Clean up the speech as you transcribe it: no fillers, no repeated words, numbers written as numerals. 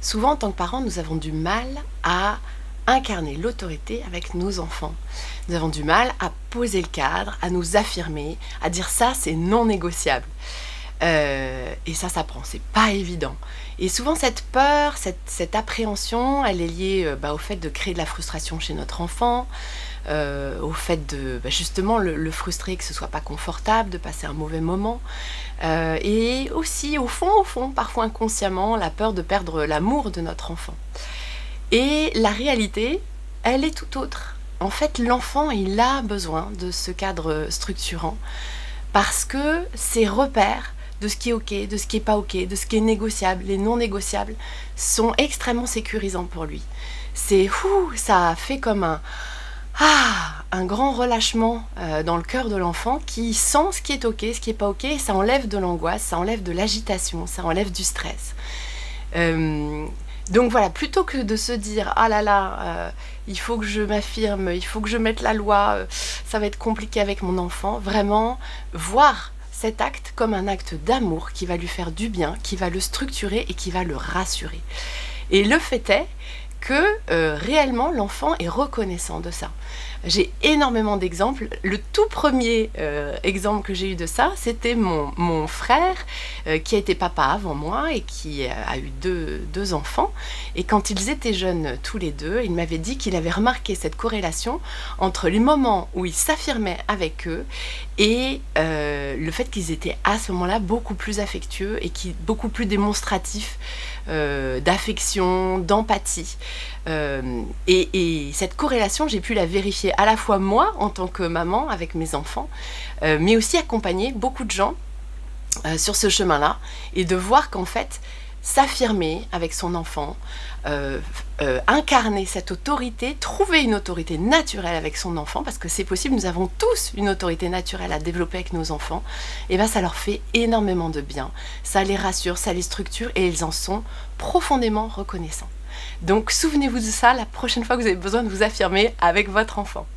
Souvent, en tant que parents, nous avons du mal à incarner l'autorité avec nos enfants. Nous avons du mal à poser le cadre, à nous affirmer, à dire ça, c'est non négociable. Et ça s'apprend, c'est pas évident. Et souvent, cette peur, cette appréhension, elle est liée au fait de créer de la frustration chez notre enfant, au fait de justement le frustrer, que ce soit pas confortable, de passer un mauvais moment. Et aussi, au fond, parfois inconsciemment, la peur de perdre l'amour de notre enfant. Et la réalité, elle est tout autre. En fait, l'enfant, il a besoin de ce cadre structurant parce que ces repères de ce qui est OK, de ce qui est pas OK, de ce qui est négociable, les non négociables, sont extrêmement sécurisants pour lui. Ça fait comme un grand relâchement dans le cœur de l'enfant qui sent ce qui est OK, ce qui est pas OK, et ça enlève de l'angoisse, ça enlève de l'agitation, ça enlève du stress. Donc voilà, plutôt que de se dire ah là là, il faut que je m'affirme, il faut que je mette la loi, ça va être compliqué avec mon enfant, vraiment voir cet acte comme un acte d'amour qui va lui faire du bien, qui va le structurer et qui va le rassurer. Et le fait est que réellement l'enfant est reconnaissant de ça. J'ai énormément d'exemples. Le tout premier exemple que j'ai eu de ça, c'était mon frère qui a été papa avant moi et qui a eu deux enfants. Et quand ils étaient jeunes tous les deux, il m'avait dit qu'il avait remarqué cette corrélation entre les moments où il s'affirmait avec eux et le fait qu'ils étaient à ce moment-là beaucoup plus affectueux et beaucoup plus démonstratifs d'affection, d'empathie. Et cette corrélation, j'ai pu la vérifier à la fois moi, en tant que maman, avec mes enfants, mais aussi accompagner beaucoup de gens sur ce chemin-là, et de voir qu'en fait, s'affirmer avec son enfant, incarner cette autorité, trouver une autorité naturelle avec son enfant, parce que c'est possible, nous avons tous une autorité naturelle à développer avec nos enfants, et bien ça leur fait énormément de bien, ça les rassure, ça les structure, et ils en sont profondément reconnaissants. Donc souvenez-vous de ça la prochaine fois que vous avez besoin de vous affirmer avec votre enfant.